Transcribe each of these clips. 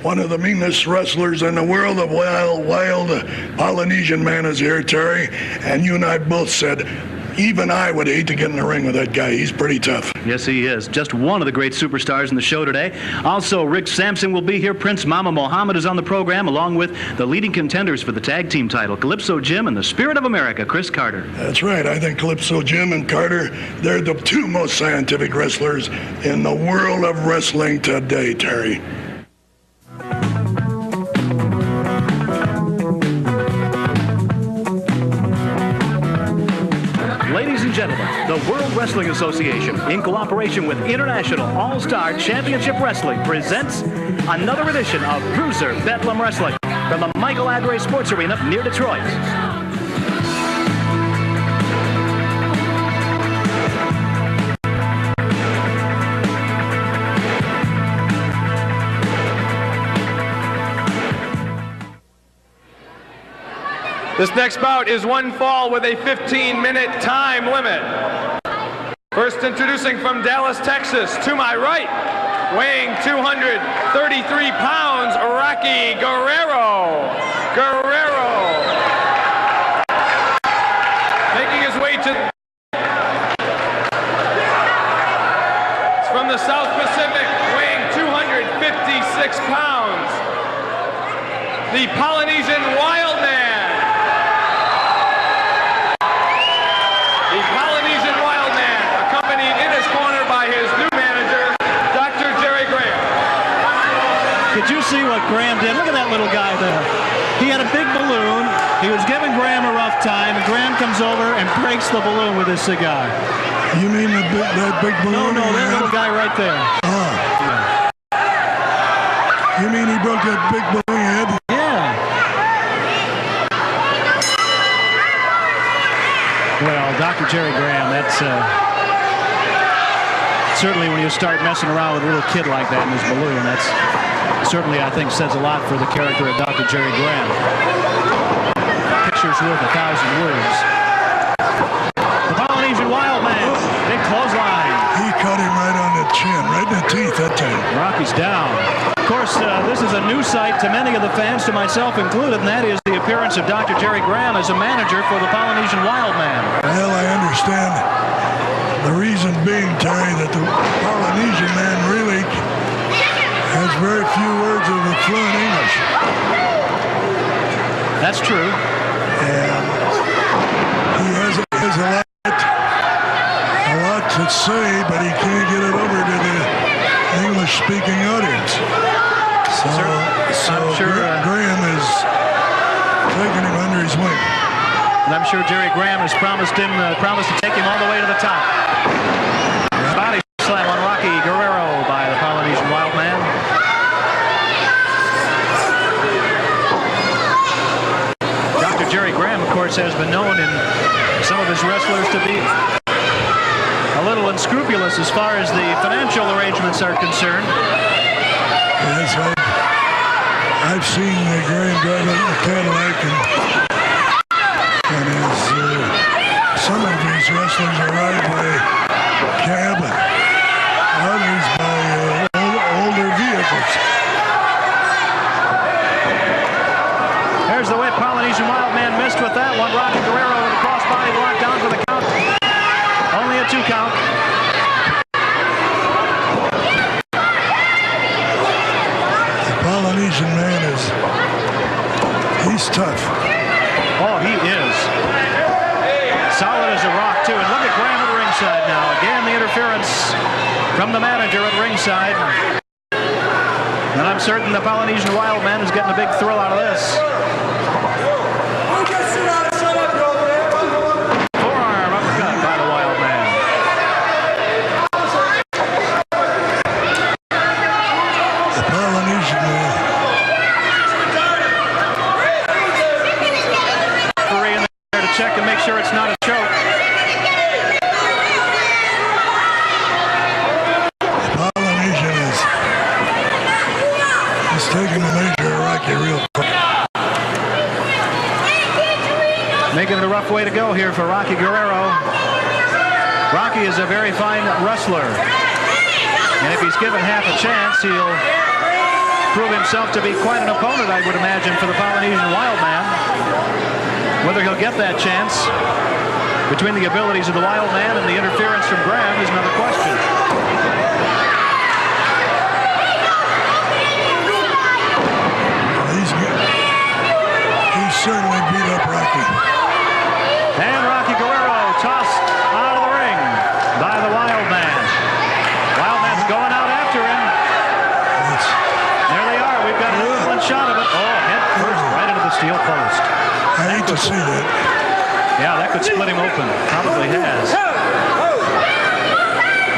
one of the meanest wrestlers in the world, of wild Polynesian man is here, Terry. And you and I both said, even I would hate to get in the ring with that guy. He's pretty tough. Yes, he is. Just one of the great superstars in the show today. Also, Rick Sampson will be here. Prince Mama Mohammad is on the program, along with the leading contenders for the tag team title, Calypso Jim and the Spirit of America, Chris Carter. That's right. I think Calypso Jim and Carter, they're the two most scientific wrestlers in the world of wrestling today, Terry. Gentlemen, the World Wrestling Association, in cooperation with International All-Star Championship Wrestling, presents another edition of Bruiser Bedlam Wrestling from the Michael Adray Sports Arena near Detroit. This next bout is one fall with a 15-minute time limit. First introducing from Dallas, Texas, to my right, weighing 233 pounds, Rocky Guerrero. Making his way to... It's from the South Pacific, weighing 256 pounds, the Polynesian Wildman. Did you see what Graham did? Look at that little guy there. He had a big balloon. He was giving Graham a rough time, and Graham comes over and breaks the balloon with his cigar. You mean that big balloon? No, that little guy right there. Oh. Yeah. You mean he broke that big balloon head? Yeah. Well, Dr. Jerry Graham, that's... certainly when you start messing around with a little kid like that in his balloon, that's certainly, I think, says a lot for the character of Dr. Jerry Graham. Picture's worth 1,000 words. The Polynesian Wildman, big clothesline. He caught him right on the chin, right in the teeth that time. Rocky's down. Of course, this is a new sight to many of the fans, to myself included, and that is the appearance of Dr. Jerry Graham as a manager for the Polynesian Wildman. Well, I understand. The reason being, Terry, that the Polynesian man really has very few words of fluent English. That's true. And he has a lot to say, but he can't get it over to the English-speaking audience. So Graham is taking him under his wing. And I'm sure Jerry Graham has promised to take him all the way to the top. Body slam on Rocky Guerrero by the Polynesian Wildman. Dr. Jerry Graham, of course, has been known in some of his wrestlers to be a little unscrupulous as far as the financial arrangements are concerned. Yes, I've seen Graham drive a Cadillac, and some of these wrestlers arrive by cab, others by older vehicles. There's the way Polynesian Wildman missed with that one. Rocky Guerrero with a crossbody block down for the count. Only a 2 count. The Polynesian man he's tough. Oh, he is. Solid as a rock, too. And look at Graham at ringside now. Again, the interference from the manager at ringside. And I'm certain the Polynesian Wildman is getting a big thrill out of this. Forearm uppercut by the Wildman. The Polynesian referee in there to check and make sure it's not a choke. Taking the measure of Rocky real quick. Making it a rough way to go here for Rocky Guerrero. Rocky is a very fine wrestler. And if he's given half a chance, he'll prove himself to be quite an opponent, I would imagine, for the Polynesian Wildman. Whether he'll get that chance between the abilities of the Wildman and the interference from Graham is another question. He's certainly beat up Rocky. And Rocky Guerrero tossed out of the ring by the Wildman. Wildman's going out after him. There they are. We've got an excellent shot of it. Oh, head first right into the steel post. I hate to see that. Yeah, that could split him open. Probably has.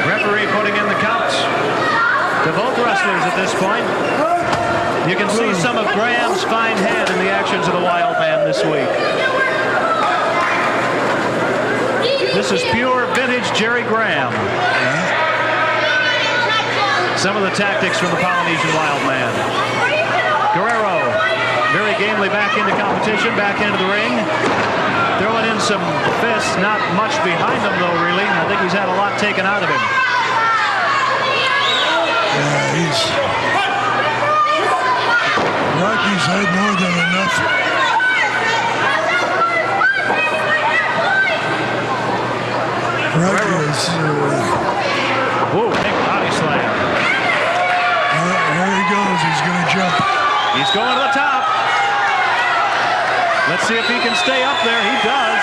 Referee putting in the counts to both wrestlers at this point. You can see some of Graham's fine hand in the actions of the Wildman this week. This is pure vintage Jerry Graham. Some of the tactics from the Polynesian Wildman. Guerrero, very gamely back into competition, back into the ring. Throwing in some fists, not much behind him though, really. I think he's had a lot taken out of him. Yeah, Rocky's had more than enough. Rocky is... Ooh, big body slam. There he goes. He's going to jump. He's going to the top. Let's see if he can stay up there. He does.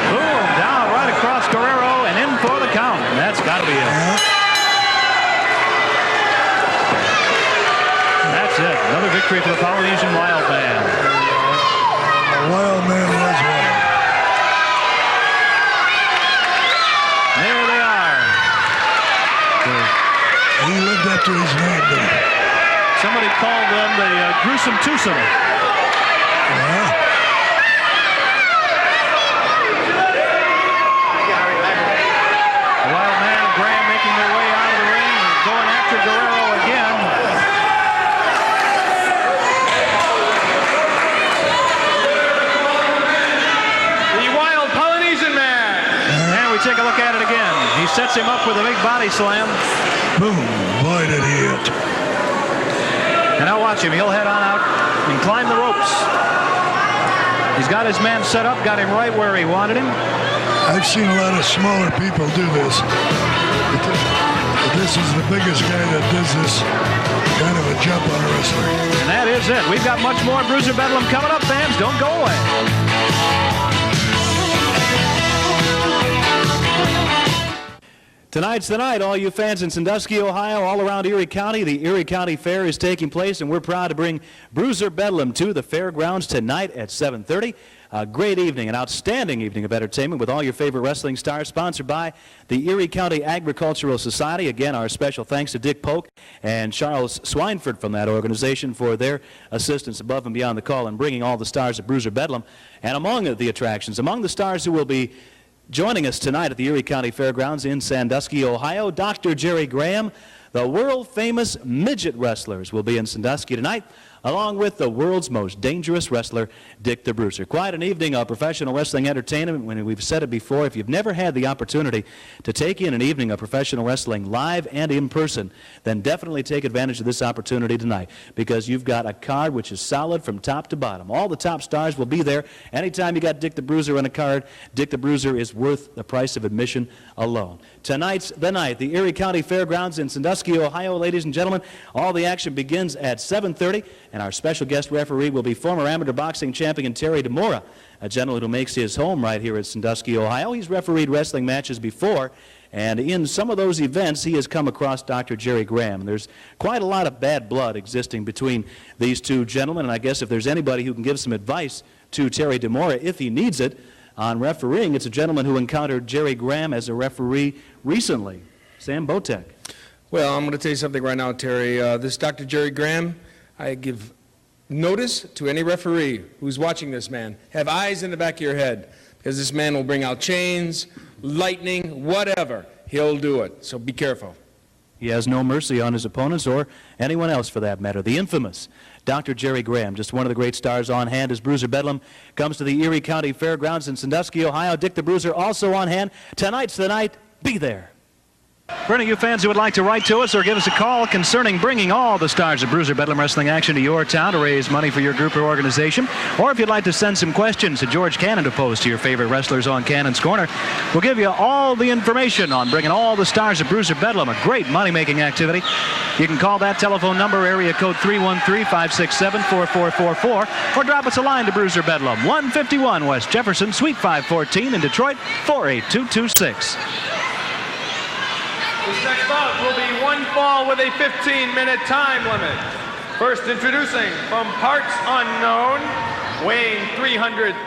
Boom, down right across Guerrero and in for the count. That's got to be it. That's it. Another victory for the Polynesian Wildman. The Wildman was one. There they are. He lived up to his name there. Somebody called them the gruesome twosome. Yeah. The Wildman and Graham making their way out of the ring and going after Guerrero again. Take a look at it again. He sets him up with a big body slam. Boom. Boy, did he hit. And now watch him. He'll head on out and climb the ropes. He's got his man set up, got him right where he wanted him. I've seen a lot of smaller people do this. But this is the biggest guy that does this kind of a jump on a wrestler. And that is it. We've got much more Bruiser Bedlam coming up, fans. Don't go away. Tonight's the night, all you fans in Sandusky, Ohio, all around Erie County. The Erie County Fair is taking place, and we're proud to bring Bruiser Bedlam to the fairgrounds tonight at 7:30. A great evening, an outstanding evening of entertainment with all your favorite wrestling stars, sponsored by the Erie County Agricultural Society. Again, our special thanks to Dick Polk and Charles Swineford from that organization for their assistance above and beyond the call in bringing all the stars of Bruiser Bedlam. And among the attractions, among the stars who will be joining us tonight at the Erie County Fairgrounds in Sandusky, Ohio, Dr. Jerry Graham. The world-famous midget wrestlers will be in Sandusky tonight, along with the world's most dangerous wrestler, Dick the Bruiser. Quite an evening of professional wrestling entertainment. When we've said it before, if you've never had the opportunity to take in an evening of professional wrestling live and in person, then definitely take advantage of this opportunity tonight, because you've got a card which is solid from top to bottom. All the top stars will be there. Anytime you got Dick the Bruiser on a card, Dick the Bruiser is worth the price of admission alone. Tonight's the night, the Erie County Fairgrounds in Sandusky, Ohio, ladies and gentlemen. All the action begins at 7:30. And our special guest referee will be former amateur boxing champion Terry DeMora, a gentleman who makes his home right here at Sandusky, Ohio. He's refereed wrestling matches before, and in some of those events, he has come across Dr. Jerry Graham. There's quite a lot of bad blood existing between these two gentlemen, and I guess if there's anybody who can give some advice to Terry DeMora, if he needs it, on refereeing, it's a gentleman who encountered Jerry Graham as a referee recently, Sam Botta. Well, I'm going to tell you something right now, Terry. This Dr. Jerry Graham, I give notice to any referee who's watching this man. Have eyes in the back of your head, because this man will bring out chains, lightning, whatever. He'll do it, so be careful. He has no mercy on his opponents or anyone else for that matter. The infamous Dr. Jerry Graham, just one of the great stars on hand as Bruiser Bedlam comes to the Erie County Fairgrounds in Sandusky, Ohio. Dick the Bruiser also on hand. Tonight's the night. Be there. For any of you fans who would like to write to us or give us a call concerning bringing all the stars of Bruiser Bedlam Wrestling action to your town to raise money for your group or organization, or if you'd like to send some questions to George Cannon to pose to your favorite wrestlers on Cannon's Corner, we'll give you all the information on bringing all the stars of Bruiser Bedlam, a great money-making activity. You can call that telephone number, area code 313-567-4444, or drop us a line to Bruiser Bedlam, 151 West Jefferson, Suite 514 in Detroit, 48226. This next bout will be one fall with a 15-minute time limit. First introducing from parts unknown, weighing 335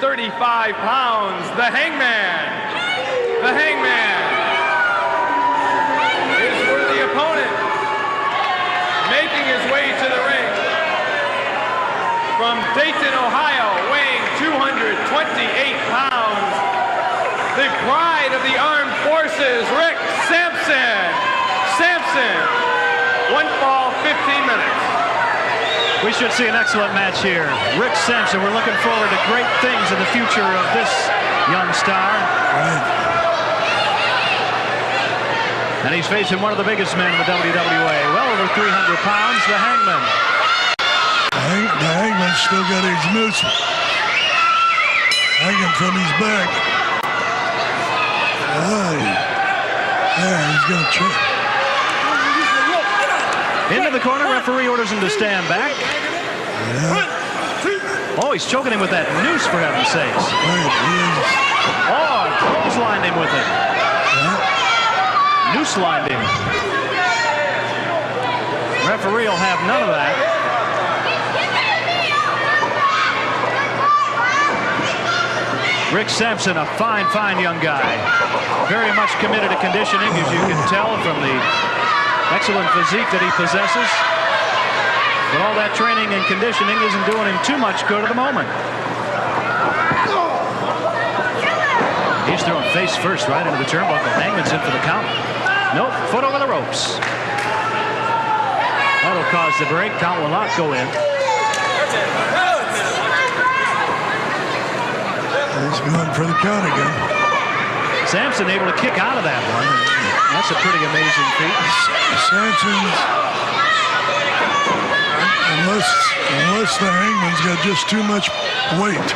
pounds, the Hangman. The Hangman is for the opponent, making his way to the ring. From Dayton, Ohio, weighing 228 pounds, the pride of the armed forces, Rick Sampson. Sampson, one fall, 15 minutes. We should see an excellent match here. Rick Sampson, we're looking forward to great things in the future of this young star. And he's facing one of the biggest men in the WWA, well over 300 pounds, the Hangman. The Hangman still got his noose hanging from his back. He's going to try. Into the corner, referee orders him to stand back. Oh, he's choking him with that noose, for heaven's sakes. Oh, clotheslined him with it. Noose lined him. Referee will have none of that. Rick Sampson, a fine, fine young guy. Very much committed to conditioning, as you can tell from the excellent physique that he possesses. But all that training and conditioning isn't doing him too much good at the moment. He's throwing face first right into the turnbuckle. Hangman's in for the count. Nope, foot over the ropes. That'll cause the break. Count will not go in. He's going for the count again. Sampson able to kick out of that one. That's a pretty amazing feat. Sampson, unless the Hangman's got just too much weight.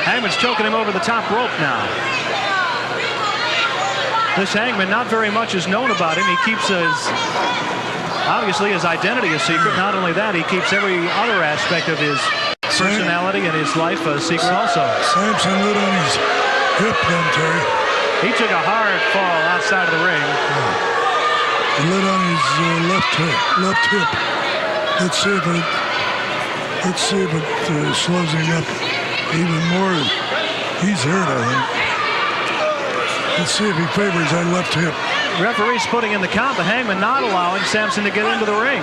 Hangman's choking him over the top rope now. This Hangman, not very much is known about him. He keeps obviously his identity a secret. Not only that, he keeps every other aspect of his personality and his life a secret also. Sampson lit on his hip then, Terry. He took a hard fall outside of the ring. He lit on his left hip. Let's see if it slows him up even more. He's hurt, I think. Let's see if he favors that left hip. Referee's putting in the count. The Hangman not allowing Sampson to get into the ring.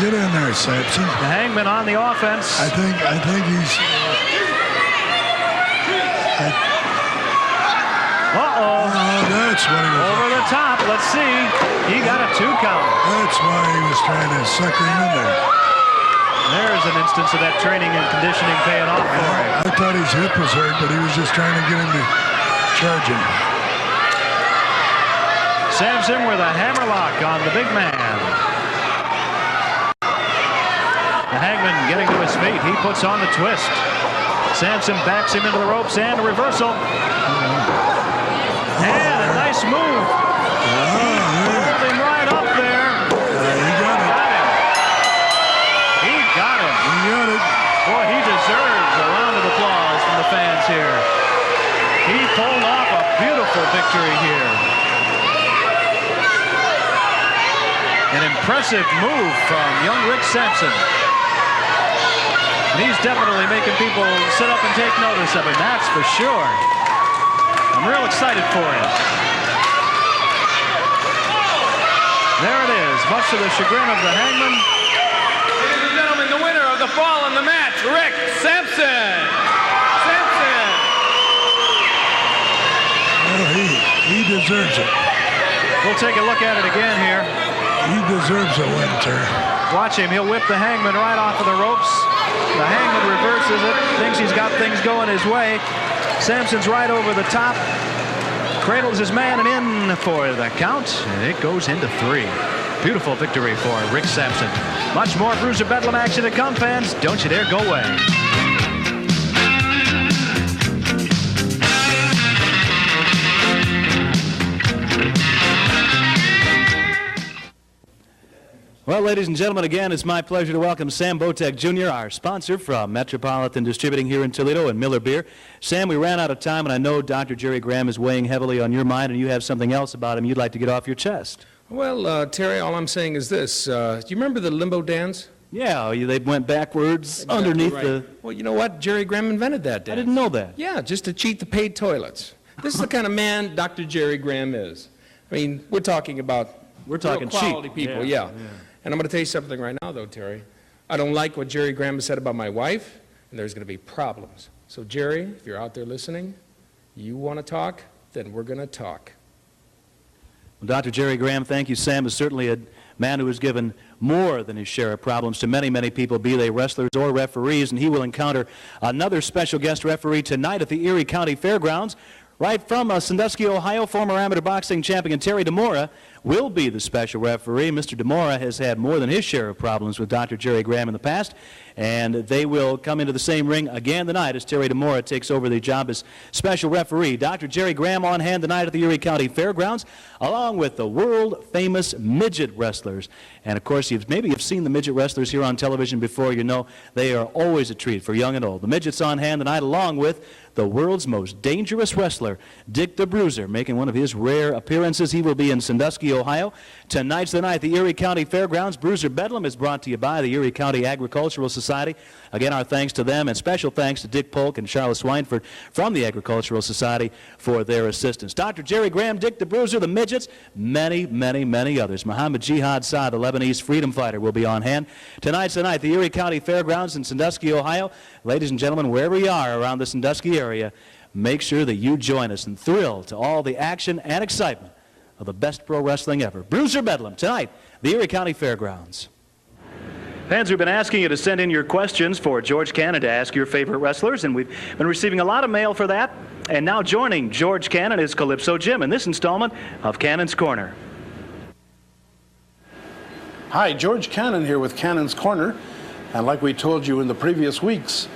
Get in there, Sampson. The Hangman on the offense. I think he's. Uh-oh. That's what he was. Over the top. Let's see. He got a 2 count. That's why he was trying to sucker him in there. There's an instance of that training and conditioning paying off for him. I thought his hip was hurt, but he was just trying to get him to charge him. Sampson with a hammerlock on the big man. The Hangman getting to his feet. He puts on the twist. Sampson backs him into the ropes and a reversal. And a nice move. Pulled him right up there. He got it. He got him. He got it. Boy, he deserves a round of applause from the fans here. He pulled off a beautiful victory here. An impressive move from young Rick Sampson. And he's definitely making people sit up and take notice of him, that's for sure. I'm real excited for him. There it is, much to the chagrin of the Hangman. Ladies and gentlemen, the winner of the fall in the match, Rick Sampson. Sampson. Well, he deserves it. We'll take a look at it again here. He deserves a win, Terry. Watch him, he'll whip the Hangman right off of the ropes. The Hangman reverses it, thinks he's got things going his way. Sampson's right over the top, cradles his man and in for the count. And it goes into 3. Beautiful victory for Rick Sampson. Much more Bruiser Bedlam action to come, fans. Don't you dare go away. Well, ladies and gentlemen, again, it's my pleasure to welcome Sam Botta Jr., our sponsor from Metropolitan Distributing here in Toledo and Miller Beer. Sam, we ran out of time, and I know Dr. Jerry Graham is weighing heavily on your mind, and you have something else about him you'd like to get off your chest. Well, Terry, all I'm saying is this. Do you remember the limbo dance? Yeah, they went backwards Exactly underneath right. the... Well, you know what? Jerry Graham invented that dance. I didn't know that. Yeah, just to cheat the paid toilets. This is the kind of man Dr. Jerry Graham is. I mean, we're talking about We're talking real quality cheap. people, yeah. And I'm going to tell you something right now, though, Terry. I don't like what Jerry Graham has said about my wife, and there's going to be problems. So, Jerry, if you're out there listening, you want to talk, then we're going to talk. Well, Dr. Jerry Graham, thank you. Sam is certainly a man who has given more than his share of problems to many, many people, be they wrestlers or referees, and he will encounter another special guest referee tonight at the Erie County Fairgrounds. Right from Sandusky, Ohio, former amateur boxing champion Terry DeMora will be the special referee. Mr. DeMora has had more than his share of problems with Dr. Jerry Graham in the past, and they will come into the same ring again tonight as Terry DeMora takes over the job as special referee. Dr. Jerry Graham on hand tonight at the Erie County Fairgrounds, along with the world-famous midget wrestlers. And, of course, maybe you've seen the midget wrestlers here on television before. You know they are always a treat for young and old. The midgets on hand tonight, along with the world's most dangerous wrestler, Dick the Bruiser, making one of his rare appearances. He will be in Sandusky, Ohio. Tonight's the night, the Erie County Fairgrounds. Bruiser Bedlam is brought to you by the Erie County Agricultural Society. Again, our thanks to them, and special thanks to Dick Polk and Charlotte Swineford from the Agricultural Society for their assistance. Dr. Jerry Graham, Dick the Bruiser, the midgets, many, many, many others. Mohammad Jihad Saad, the Lebanese freedom fighter, will be on hand. Tonight's the night, the Erie County Fairgrounds in Sandusky, Ohio. Ladies and gentlemen, wherever you are around the Sandusky area, make sure that you join us and thrill to all the action and excitement of the best pro wrestling ever. Bruiser Bedlam, tonight, the Erie County Fairgrounds. Fans, we've been asking you to send in your questions for George Cannon to ask your favorite wrestlers, and we've been receiving a lot of mail for that. And now joining George Cannon is Calypso Jim in this installment of Cannon's Corner. Hi, George Cannon here with Cannon's Corner. And like we told you in the previous weeks,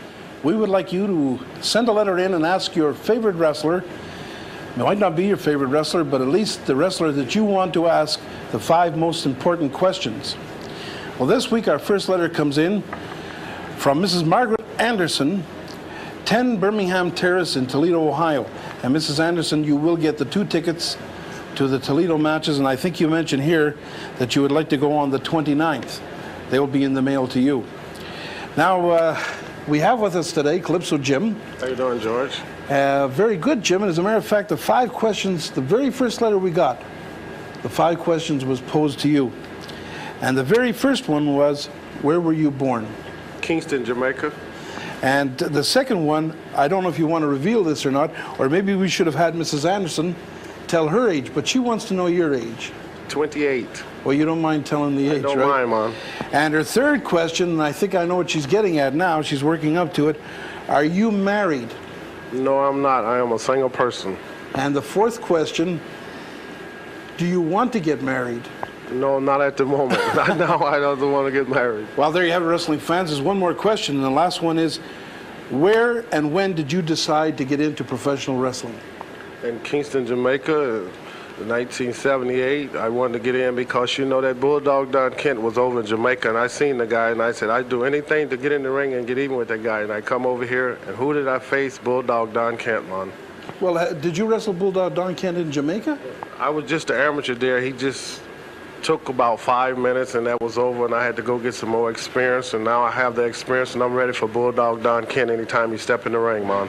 we would like you to send a letter in and ask your favorite wrestler. It might not be your favorite wrestler, but at least the wrestler that you want to ask the 5 most important questions. Well, this week our first letter comes in from Mrs. Margaret Anderson, 10 Birmingham Terrace in Toledo, Ohio. And Mrs. Anderson, you will get the 2 tickets to the Toledo matches, and I think you mentioned here that you would like to go on the 29th. They will be in the mail to you. Now, we have with us today Calypso Jim. How you doing, George? Very good, Jim. And as a matter of fact, the 5 questions, the very first letter we got, the 5 questions was posed to you. And the very first one was, where were you born? Kingston, Jamaica. And the second one, I don't know if you want to reveal this or not, or maybe we should have had Mrs. Anderson tell her age, but she wants to know your age. 28. Well, you don't mind telling the age, I don't right? mind, man. And her third question, and I think I know what she's getting at now, she's working up to it, are you married? No, I'm not. I am a single person. And the fourth question, do you want to get married? No, not at the moment. Not now. I don't want to get married. Well, there you have it, wrestling fans. There's one more question, and the last one is, where and when did you decide to get into professional wrestling? In Kingston, Jamaica, in 1978, I wanted to get in because, you know, that Bulldog Don Kent was over in Jamaica, and I seen the guy, and I said, I'd do anything to get in the ring and get even with that guy. And I come over here, and who did I face? Bulldog Don Kent, man. Well, did you wrestle Bulldog Don Kent in Jamaica? I was just an amateur there. He just took about 5 minutes, and that was over, and I had to go get some more experience, and now I have the experience, and I'm ready for Bulldog Don Kent anytime you step in the ring, man.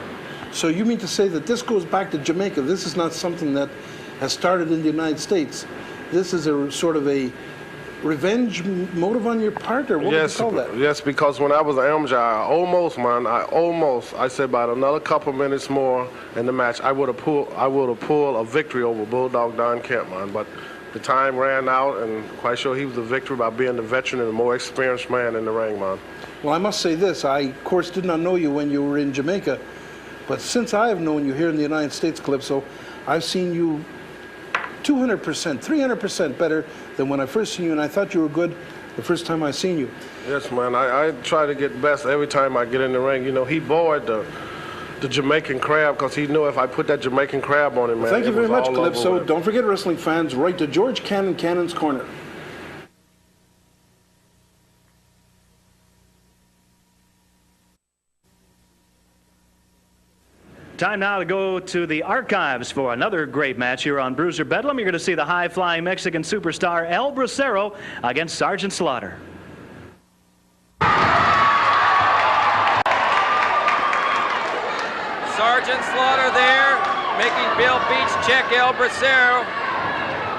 So you mean to say that this goes back to Jamaica? This is not something that has started in the United States. This is a sort of a revenge motive on your part, or what would you call that? Yes, because when I was an amateur, I said about another couple minutes more in the match, I would have pulled a victory over Bulldog Don Kent, man. But the time ran out, and quite sure he was the victor by being the veteran and the more experienced man in the ring, man. Well, I must say this. I, of course, did not know you when you were in Jamaica, but since I have known you here in the United States, Calypso, I've seen you 200%, 300% better than when I first seen you, and I thought you were good the first time I seen you. Yes, man. I try to get best every time I get in the ring. You know, he bored the Jamaican crab because he knew if I put that Jamaican crab on him, man. Thank you very much, Calypso. Over. Don't forget, wrestling fans, write to George Cannon, Cannon's Corner. Time now to go to the archives for another great match here on Bruiser Bedlam. You're going to see the high-flying Mexican superstar El Bracero against Sergeant Slaughter. Sergeant Slaughter there, making Bill Beach check El Bracero.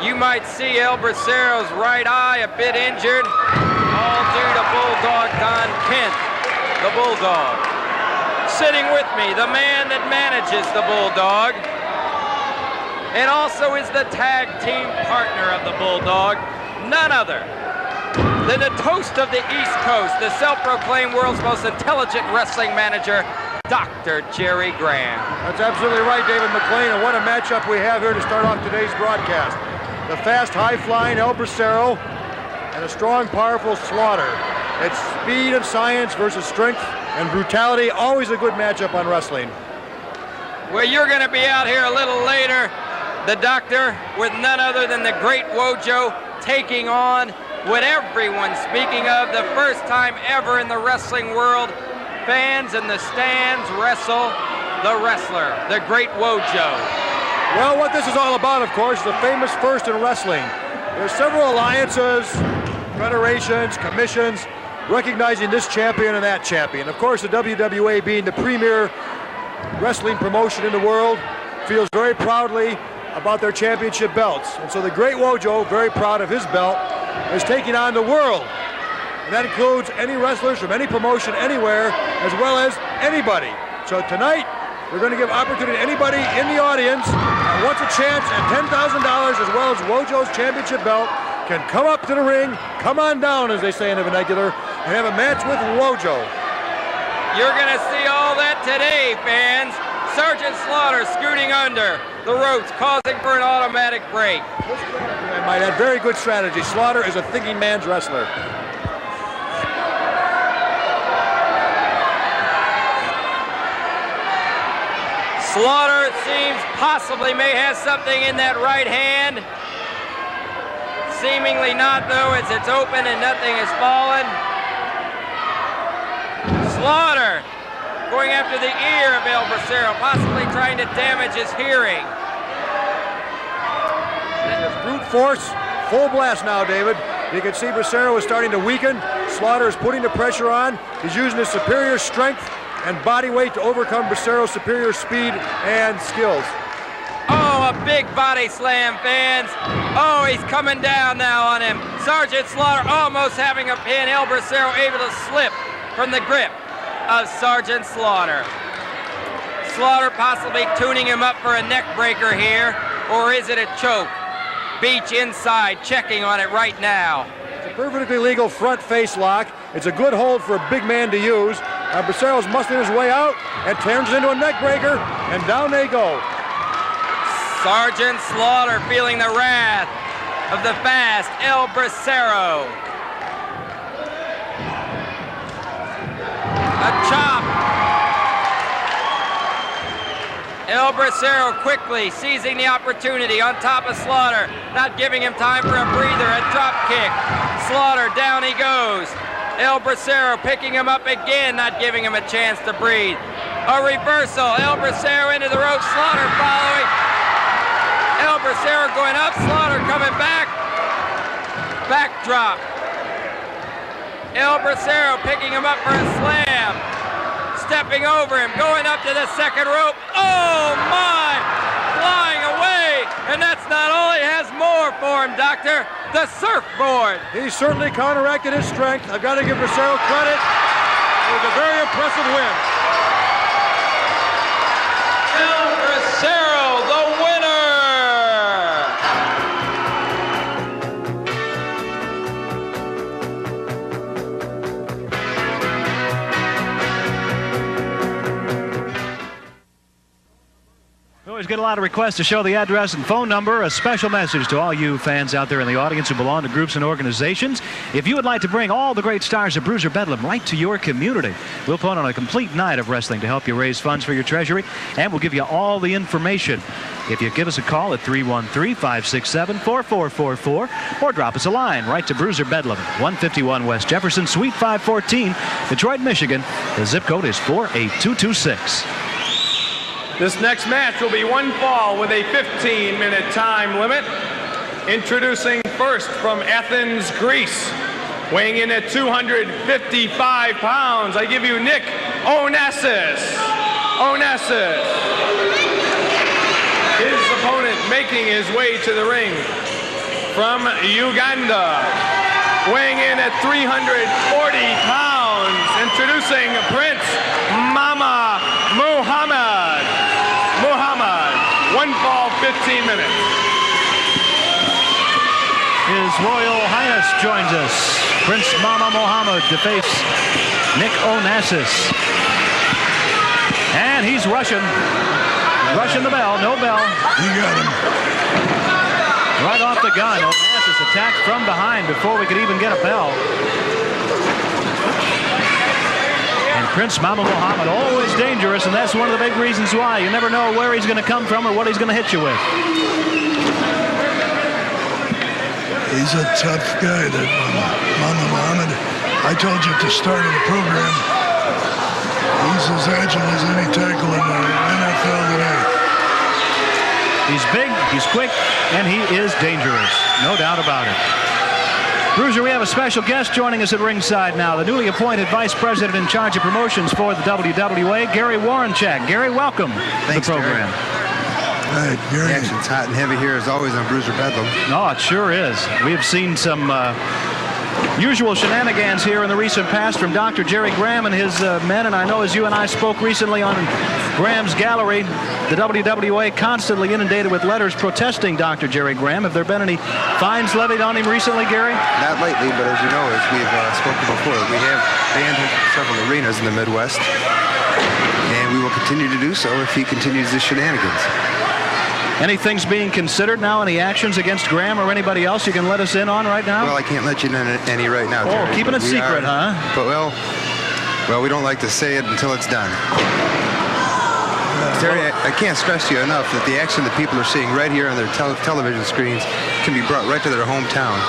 You might see El Bracero's right eye a bit injured, all due to Bulldog Don Kent, the Bulldog. Sitting with me, the man that manages the Bulldog, and also is the tag team partner of the Bulldog, none other than the toast of the East Coast, the self-proclaimed world's most intelligent wrestling manager, Dr. Jerry Graham. That's absolutely right, David McLean, and what a matchup we have here to start off today's broadcast. The fast, high-flying El Bracero and a strong, powerful Slaughter. It's speed and science versus strength and brutality, always a good matchup on wrestling. Well, you're going to be out here a little later, the Doctor, with none other than the great Wojo, taking on what everyone's speaking of, the first time ever in the wrestling world. Fans in the stands wrestle the wrestler, the great Wojo. Well, what this is all about, of course, is the famous first in wrestling. There's several alliances, federations, commissions, recognizing this champion and that champion. Of course, the WWA, being the premier wrestling promotion in the world, feels very proudly about their championship belts. And so the great Wojo, very proud of his belt, is taking on the world. And that includes any wrestlers from any promotion anywhere, as well as anybody. So tonight, we're going to give opportunity to anybody in the audience who wants a chance at $10,000, as well as Wojo's championship belt, can come up to the ring, come on down, as they say in the vernacular, and have a match with Wojo. You're going to see all that today, fans. Sergeant Slaughter scooting under the ropes, causing for an automatic break. I might add, very good strategy. Slaughter is a thinking man's wrestler. Slaughter, it seems, possibly may have something in that right hand. Seemingly not, though, as it's open and nothing has fallen. Slaughter going after the ear of El Bracero, possibly trying to damage his hearing. Brute force, full blast now, David. You can see Bracero is starting to weaken. Slaughter is putting the pressure on. He's using his superior strength and body weight to overcome Bracero's superior speed and skills. Oh, a big body slam, fans. Oh, he's coming down now on him. Sergeant Slaughter almost having a pin. El Bracero able to slip from the grip of Sergeant Slaughter. Slaughter possibly tuning him up for a neck breaker here, or is it a choke? Beach inside, checking on it right now. It's a perfectly legal front face lock. It's a good hold for a big man to use. Bracero's muscling his way out and turns into a neck breaker, and down they go. Sergeant Slaughter feeling the wrath of the fast El Bracero. A chop. El Bracero quickly seizing the opportunity on top of Slaughter, not giving him time for a breather, a drop kick. Slaughter, down he goes. El Bracero picking him up again, not giving him a chance to breathe. A reversal, El Bracero into the ropes, Slaughter following. El Bracero going up, Slaughter coming back. Backdrop. El Bracero picking him up for a slam. Stepping over him, going up to the second rope. Oh my! Flying away! And that's not all, he has more for him, Doctor. The surfboard. He certainly counteracted his strength. I've got to give Bracero credit. It was a very impressive win. El Bracero, the winner! get a lot of requests to show the address and phone number. A special message to all you fans out there in the audience who belong to groups and organizations. If you would like to bring all the great stars of Bruiser Bedlam right to your community, we'll put on a complete night of wrestling to help you raise funds for your treasury, and we'll give you all the information. If you give us a call at 313-567-4444 or drop us a line right to Bruiser Bedlam, 151 West Jefferson, Suite 514, Detroit, Michigan. The zip code is 48226. This next match will be one fall with a 15-minute time limit. Introducing first from Athens, Greece, weighing in at 255 pounds, I give you Nick Onassis. His opponent making his way to the ring from Uganda, weighing in at 340 pounds, introducing Prince Mama Mohammad. One fall, 15 minutes. His Royal Highness joins us. Prince Mama Mohammad to face Nick Onassis. And he's rushing the bell. No bell. He got him. Right off the gun. Onassis attacked from behind before we could even get a bell. And Prince Mama Mohammad, always dangerous, and that's one of the big reasons why. You never know where he's going to come from or what he's going to hit you with. He's a tough guy, that Mama Mohammad. I told you at the start of the program, he's as agile as any tackle in the NFL today. He's big, he's quick, and he is dangerous. No doubt about it. Bruiser, we have a special guest joining us at ringside now, the newly appointed Vice President in charge of promotions for the WWA, Gary Warrencheck. Gary, welcome to the program. Right, Gary. The action's hot and heavy here as always on Bruiser Bedlam. No, it sure is. We have seen some usual shenanigans here in the recent past from Dr. Jerry Graham and his men, and I know as you and I spoke recently on Graham's gallery, the WWA constantly inundated with letters protesting Dr. Jerry Graham. Have there been any fines levied on him recently, Gary? Not lately, but as you know, as we've spoken before, we have banned him from several arenas in the Midwest, and we will continue to do so if he continues his shenanigans. Anything's being considered now, any actions against Graham or anybody else you can let us in on right now? Well, I can't let you know any right now, Terry. Oh, keeping it secret, huh? But, well, we don't like to say it until it's done. Terry, I can't stress to you enough that the action that people are seeing right here on their television screens can be brought right to their hometown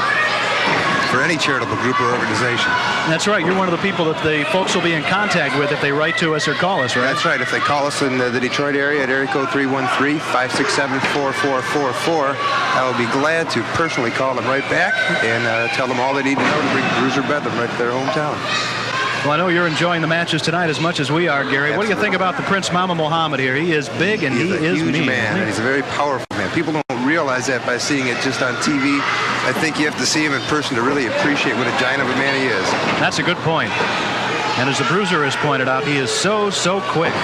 for any charitable group or organization. That's right. You're one of the people that the folks will be in contact with if they write to us or call us, right? That's right. If they call us in the Detroit area at area code 313-567-4444, I will be glad to personally call them right back and tell them all they need to know to bring Bruiser Bedlam right to their hometown. Well, I know you're enjoying the matches tonight as much as we are, Gary. Absolutely. What do you think about the Prince Mama Mohammad here? He is big and he is a huge mean. man, and he's a very powerful man. People don't realize that by seeing it just on TV. I think you have to see him in person to really appreciate what a giant of a man he is. That's a good point. And as the Bruiser has pointed out, he is so quick.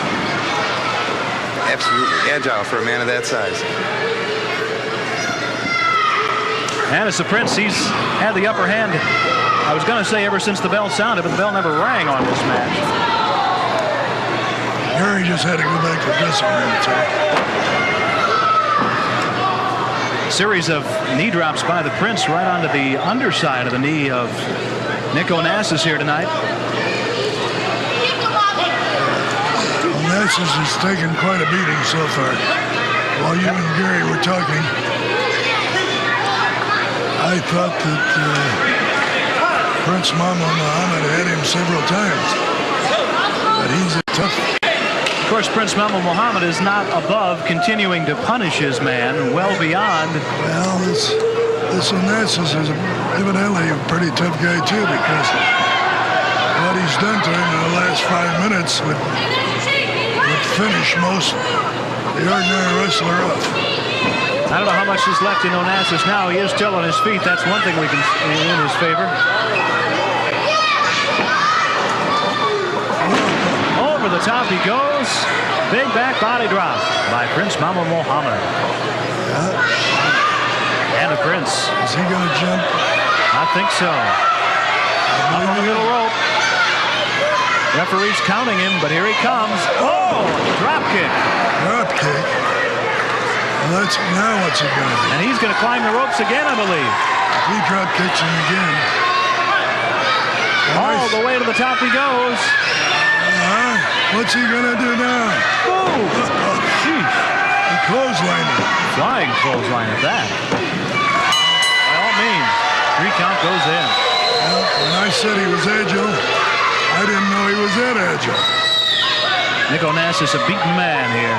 Absolutely agile for a man of that size. And as the Prince, he's had the upper hand, I was going to say ever since the bell sounded, but the bell never rang on this match. Gary just had to go back to the dressing room, too. Series of knee drops by the Prince right onto the underside of the knee of Nick Onassis here tonight. Onassis has taken quite a beating so far. While you and Gary were talking, I thought that Prince Mama Mohammad had him several times. But he's a tough... Of course, Prince Mama Mohammad is not above continuing to punish his man well beyond. Well, this Onassis is evidently a pretty tough guy, too, because what he's done to him in the last 5 minutes would finish most the ordinary wrestler off. I don't know how much is left in Onassis now. He is still on his feet. That's one thing we can in his favor. Over the top he goes. Big back body drop by Prince Mama Mohammad. And the Prince. Is he going to jump? I think so. Up on the middle rope. Referee's counting him, but here he comes. Oh, drop kick. Drop kick. Well, now what's he going to do? And he's going to climb the ropes again, I believe. If he drop kicks him again. All the way to the top he goes. What's he going to do now? Oh, sheesh. He clotheslined him. Flying clothesline at that. By all means, 3 count goes in. Well, when I said he was agile, I didn't know he was that agile. Nick Onassis, a beaten man here.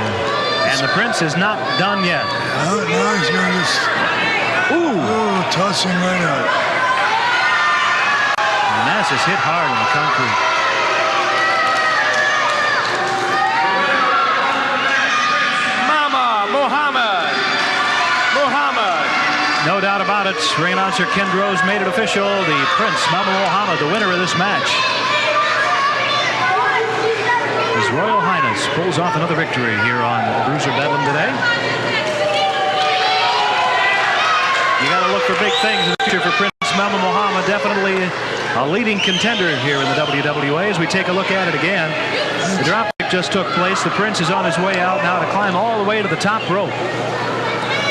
And the Prince is not done yet. Now he's going to just... toss him right out. Onassis hit hard in the concrete. Mohammad. No doubt about it. Ring announcer Ken Rose made it official. The Prince, Mama Mohammad, the winner of this match. His Royal Highness pulls off another victory here on Bruiser Bedlam today. You got to look for big things in the future for Prince Mama Mohammad. Definitely a leading contender here in the WWA as we take a look at it again. The drop kick just took place. The Prince is on his way out now to climb all the way to the top rope.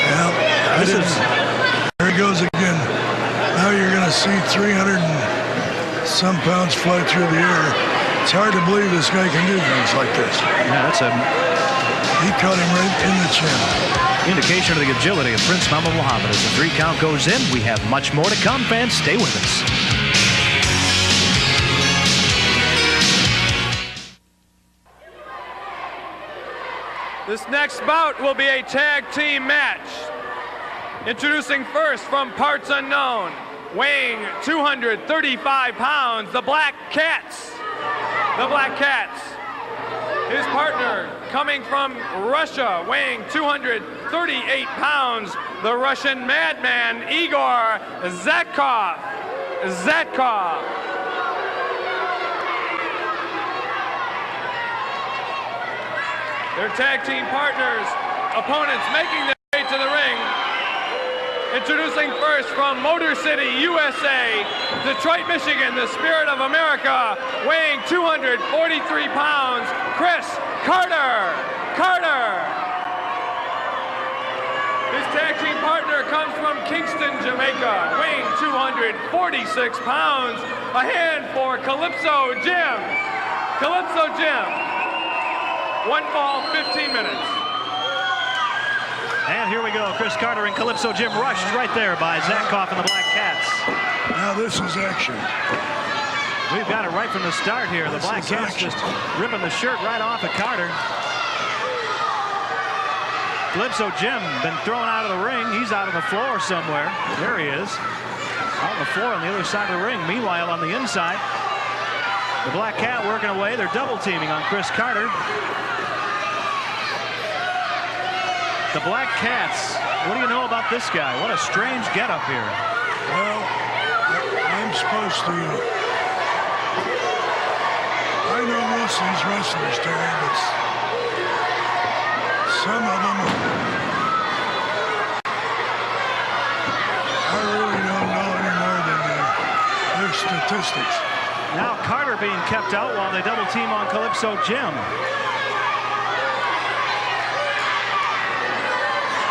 Well, there he goes again. Now you're going to see 300 and some pounds fly through the air. It's hard to believe this guy can do things like this. Yeah, he caught him right in the chin. Indication of the agility of Prince Mama Mohammad. As the 3 count goes in, we have much more to come. Fans, stay with us. This next bout will be a tag team match. Introducing first from parts unknown, weighing 235 pounds, the Black Cats. The Black Cats. His partner coming from Russia, weighing 238 pounds, the Russian Madman, Igor Zatkoff. Their tag team partners, opponents making their way to the ring. Introducing first from Motor City, USA, Detroit, Michigan, the Spirit of America, weighing 243 pounds, Chris Carter. His tag team partner comes from Kingston, Jamaica, weighing 246 pounds. A hand for Calypso Jim. 1 fall, 15 minutes. And here we go. Chris Carter and Calypso Jim rushed right there by Zatkoff and the Black Cats. Now this is action. We've got it right from the start here. The Black Cats just ripping the shirt right off of Carter. Calypso Jim been thrown out of the ring. He's out on the floor somewhere. There he is. Out on the floor on the other side of the ring. Meanwhile, on the inside, the Black Cat working away. They're double teaming on Chris Carter. The Black Cats, what do you know about this guy? What a strange getup here. Well, I'm supposed to... I know most of these wrestlers, Terry, but some of them I really don't know any more than their statistics. Now Carter being kept out while they double team on Calypso Jim.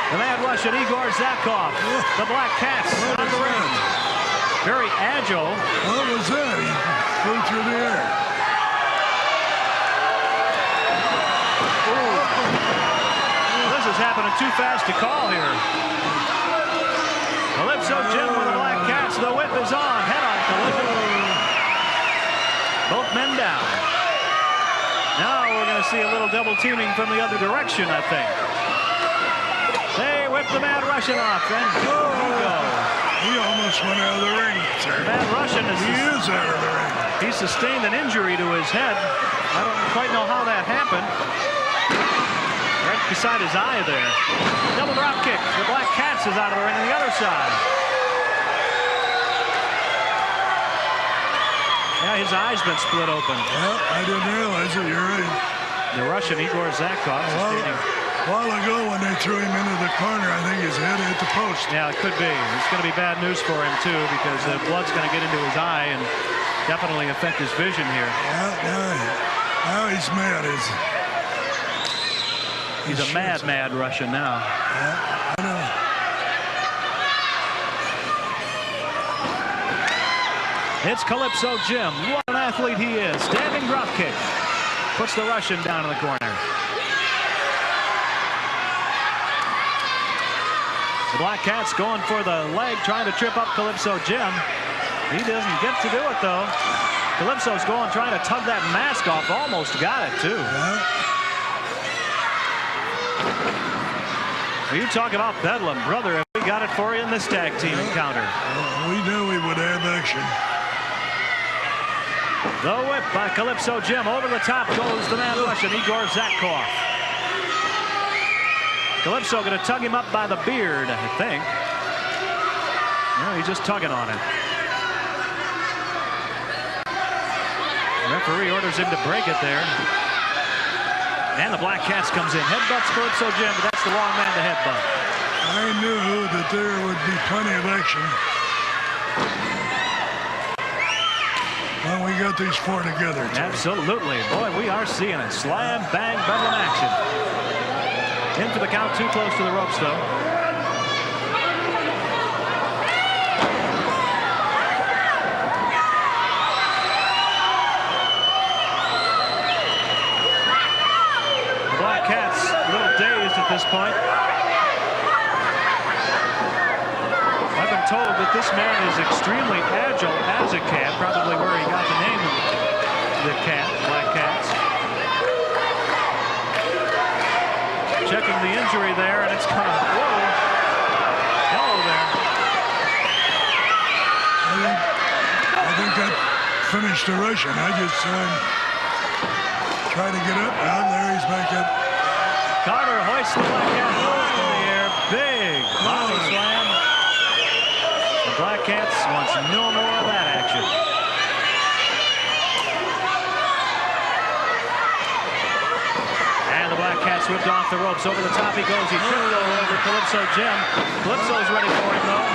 The Mad Russian Igor Zatkoff. The Black Cats on the ring. Very agile. What was that? He flew through the air. This is happening too fast to call here. Calypso Jim with the Black Cats. The whip is on. Head on collision. Both men down. Now we're going to see a little double teaming from the other direction, I think. They whip the Mad Russian off, and he almost went out of the ring, sir. Mad Russian is out of the ring. He sustained an injury to his head. I don't quite know how that happened. Right beside his eye there. Double drop kick. The Black Cats is out of the ring on the other side. Yeah, his eye's been split open. Well, I didn't realize it. You're right. The Russian Igor Zatkoff sustaining. A while ago when they threw him into the corner, I think his head hit the post. Yeah, it could be. It's going to be bad news for him, too, because the blood's going to get into his eye and definitely affect his vision here. Yeah, now he's mad. He's a mad Russian now. Yeah, I know. It's Calypso Jim. What an athlete he is. Standing drop kick. Puts the Russian down in the corner. The Black Cat's going for the leg, trying to trip up Calypso Jim. He doesn't get to do it, though. Calypso's going, trying to tug that mask off. Almost got it, too. Yeah. You talk about Bedlam, brother. We got it for you in this tag team encounter. We knew we would have action. The whip by Calypso Jim. Over the top goes the man Russian, Igor Zatkoff. Calypso going to tug him up by the beard, I think. No, he's just tugging on it. The referee orders him to break it there. And the Black Cats comes in. Headbutts Calypso Jim, but that's the wrong man to headbutt. I knew that there would be plenty of action. Well, we got these four together, too. Absolutely. Boy, we are seeing it. Slam, bang, Bedlam action. In for the count, too close to the ropes, though. The Black Cat's a little dazed at this point. I've been told that this man is extremely agile as a cat, probably where he got the name of the cat, Black Cats. Checking the injury there, and it's kind of, whoa, hello there. I think that finished the Russian. I just saw him try to get up. Now there he's back up. Carter hoists the Black Cat in the air. Big body slam. The Black Cats wants no more of that action. And the Black Cat's whipped off the ropes. Over the top he goes. He tripped over Calypso Jim. Calypso's ready for him, though.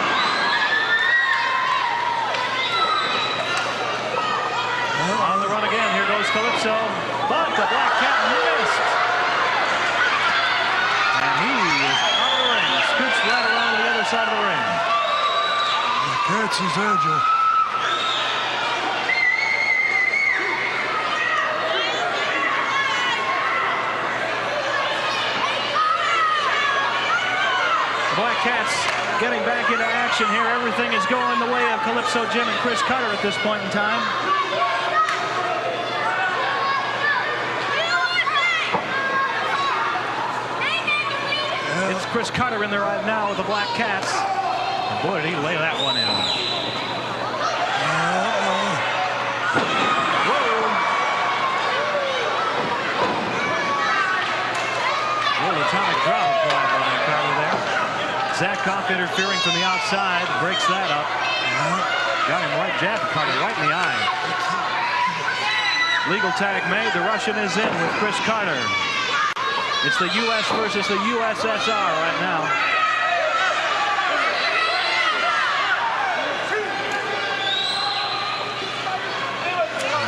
On the run again. Here goes Calypso. But the Black Cat missed. And he is out of the ring. Scoots right around to the other side of the ring. The Cats is agile. The Black Cats getting back into action here. Everything is going the way of Calypso Jim and Chris Carter at this point in time. It's Chris Carter in there right now with the Black Cats. And boy, did he lay that one in. Little atomic drop applied by Carter there. Zatkoff interfering from the outside, breaks that up. Got him right, jabbed Carter right in the eye. Legal tag made. The Russian is in with Chris Carter. It's the U.S. versus the USSR right now.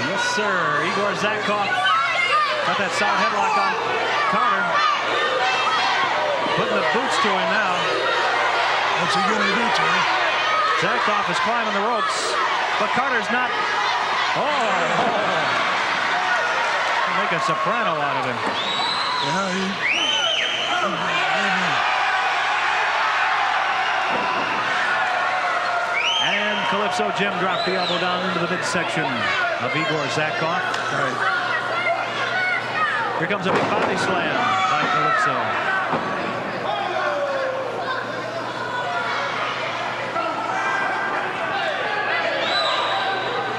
Yes, sir. Igor Zatkoff got that solid headlock on Carter. Putting the boots to him now. What's he going to do to him? Zatkoff is climbing the ropes, but Carter's not. Make a soprano out of him. Yeah, And Calypso Jim dropped the elbow down into the midsection of Igor Zatkoff. right. Here comes a big body slam by Calypso.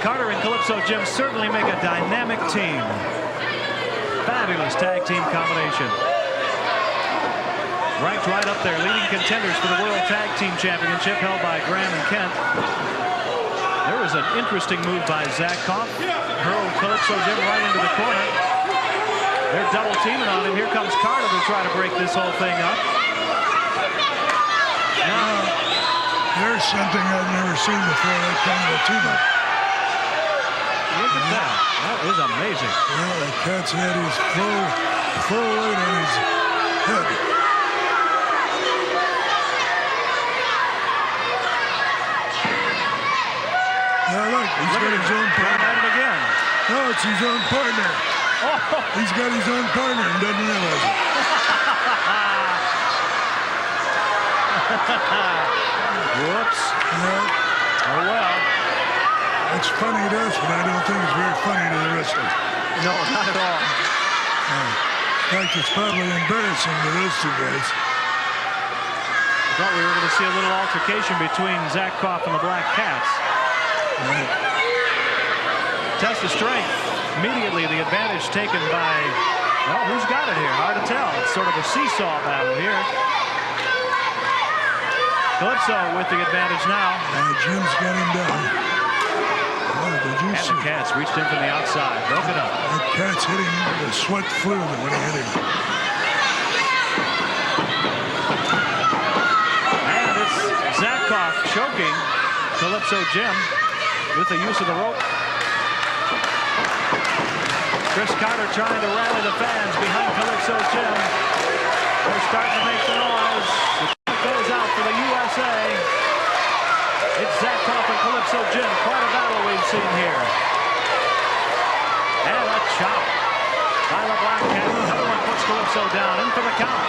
Carter and Calypso Jim certainly make a dynamic team. Fabulous tag team combination. Ranked right up there, leading contenders for the World Tag Team Championship held by Graham and Kent. There was an interesting move by Zatkoff. Hurled Calypso Jim right into the corner. They're double teaming on him. Here comes Carter to try to break this whole thing up. Now, there's something I've never seen before, that kind of a team-up. Look at that. That is amazing. Yeah, the Cat's had his full weight on his head. Now look, he's got his own partner. Again. No, it's his own partner. Oh. He's got his own partner and doesn't realize it. Whoops. Yeah. Oh, well. It's funny to us, but I don't think it's very funny to the wrestler. No, not at all. In fact, it's probably embarrassing to those two guys. Thought we were going to see a little altercation between Zatkoff and the Black Cats. Right. Test of strength. Immediately the advantage taken by, well, who's got it here? Hard to tell. It's sort of a seesaw battle here. Calypso with the advantage now. Jim's got him down. Oh, did you And see? the Cats reached in from the outside. Broke it up. The Cats hit him. The sweat flew when he hit him. And it's Zatkoff choking Calypso Jim with the use of the rope. Chris Carter trying to rally the fans behind Calypso Jim. They're starting to make the noise. The count goes out for the USA. It's Zatkoff and Calypso Jim. Quite a battle we've seen here. And a chop by the Black Cat. Another one puts Calypso down. In for the count.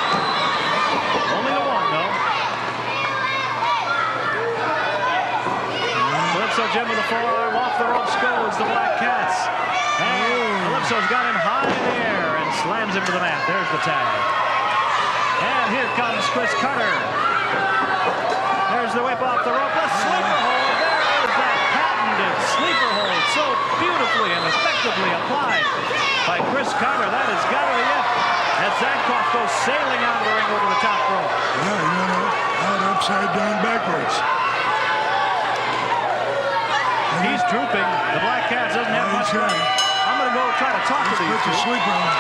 Only the one, though. Calypso Jim with a forearm. Off the ropes goes the Black Cats. And Calypso's got him high in the air and slams him to the mat. There's the tag. And here comes Chris Carter. There's the whip off the rope. A sleeper hold. There is that patented sleeper hold. So beautifully and effectively applied by Chris Carter. That has got to be it. As Zatkoff goes sailing out of the ring over the top rope. Yeah, you know, out upside down backwards. He's drooping. The Black Cats doesn't have much time. I'm going to go try to talk to these Put the two. sleeper on.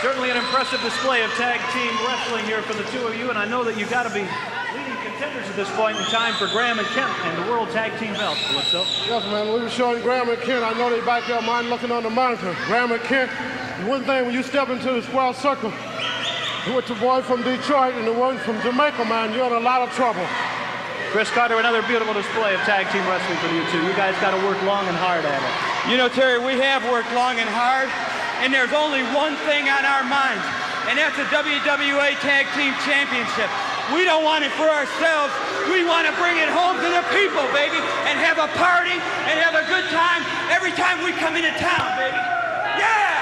Certainly an impressive display of tag team wrestling here for the two of you, and I know that you've got to be leading contenders at this point in time for Graham and Kent and the World Tag Team belts. Calypso. Yes, man. We were showing Graham and Kent. I know they back there, mind looking on the monitor. Graham and Kent. One thing, when you step into the square circle, with the boy from Detroit and the one from Jamaica, man, you're in a lot of trouble. Chris Carter, another beautiful display of tag team wrestling for you two. You guys got to work long and hard at it. You know, Terry, we have worked long and hard, and there's only one thing on our minds, and that's the WWA Tag Team Championship. We don't want it for ourselves. We want to bring it home to the people, baby, and have a party and have a good time every time we come into town, baby. Yeah!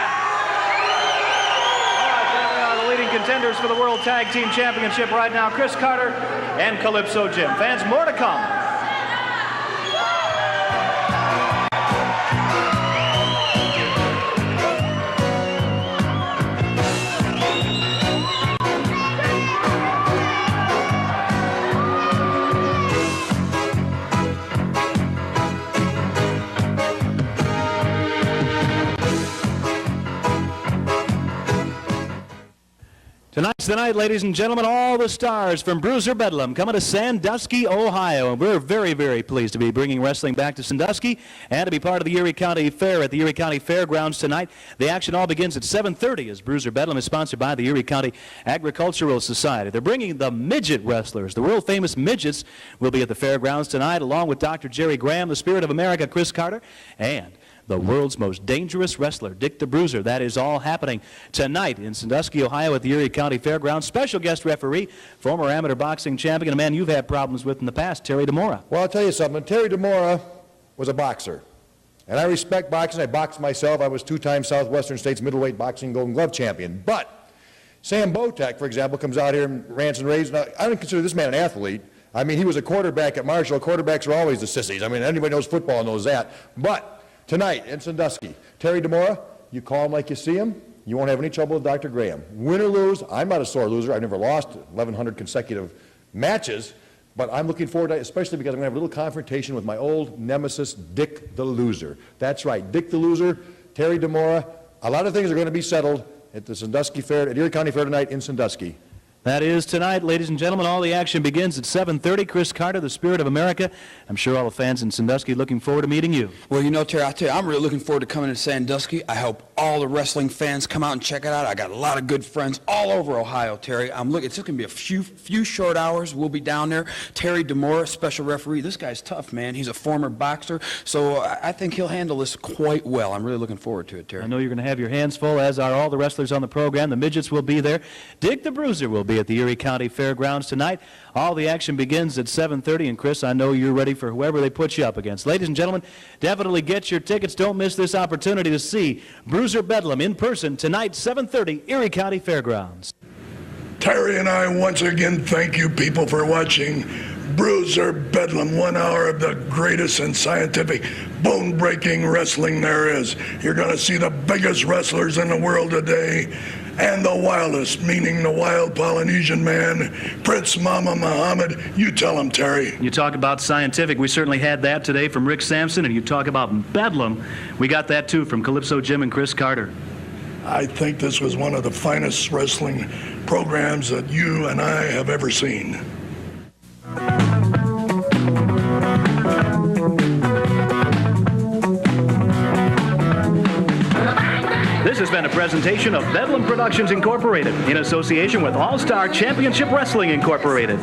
All right, there we are, the leading contenders for the World Tag Team Championship right now, Chris Carter and Calypso Jim. Fans, more to come. Tonight's the night, ladies and gentlemen. All the stars from Bruiser Bedlam coming to Sandusky, Ohio. And we're very, very pleased to be bringing wrestling back to Sandusky and to be part of the Erie County Fair at the Erie County Fairgrounds tonight. The action all begins at 7:30 as Bruiser Bedlam is sponsored by the Erie County Agricultural Society. They're bringing the midget wrestlers. The world-famous midgets will be at the fairgrounds tonight, along with Dr. Jerry Graham, the Spirit of America, Chris Carter, and the world's most dangerous wrestler, Dick the Bruiser. That is all happening tonight in Sandusky, Ohio at the Erie County Fairgrounds. Special guest referee, former amateur boxing champion, a man you've had problems with in the past, Terry DeMora. Well, I'll tell you something. Terry DeMora was a boxer. And I respect boxing. I boxed myself. I was two-time Southwestern States middleweight boxing Golden Glove champion. But Sam Botta, for example, comes out here and rants and raves. Now, I don't consider this man an athlete. I mean, he was a quarterback at Marshall. Quarterbacks are always the sissies. I mean, anybody knows football knows that. But tonight in Sandusky, Terry DeMora, you call him like you see him, you won't have any trouble with Dr. Graham. Win or lose, I'm not a sore loser. I've never lost 1,100 consecutive matches, but I'm looking forward to it, especially because I'm going to have a little confrontation with my old nemesis, Dick the Loser. That's right, Dick the Loser Terry DeMora. A lot of things are going to be settled at the Sandusky Fair, at Erie County Fair tonight in Sandusky. That is tonight, ladies and gentlemen. All the action begins at 7:30. Chris Carter, the Spirit of America. I'm sure all the fans in Sandusky looking forward to meeting you. Well, you know, Terry, I tell you, I'm really looking forward to coming to Sandusky. I hope all the wrestling fans come out and check it out. I got a lot of good friends all over Ohio, Terry. It's just going to be a few short hours. We'll be down there. Terry DeMora, special referee. This guy's tough, man. He's a former boxer, so I think he'll handle this quite well. I'm really looking forward to it, Terry. I know you're going to have your hands full, as are all the wrestlers on the program. The midgets will be there. Dick the Bruiser will be at the Erie County Fairgrounds tonight. All the action begins at 7:30, and Chris, I know you're ready for whoever they put you up against. Ladies and gentlemen, definitely get your tickets. Don't miss this opportunity to see Bruiser Bedlam in person tonight, 7:30, Erie County Fairgrounds. Terry and I once again thank you people for watching Bruiser Bedlam, 1 hour of the greatest and scientific bone-breaking wrestling there is. You're going to see the biggest wrestlers in the world today, and the wildest, meaning the wild Polynesian man, Prince Mama Mohammad. You tell him, Terry. You talk about scientific. We certainly had that today from Rick Sampson, and you talk about Bedlam. We got that too from Calypso Jim and Chris Carter. I think this was one of the finest wrestling programs that you and I have ever seen. This has been a presentation of Bedlam Productions Incorporated in association with All-Star Championship Wrestling Incorporated.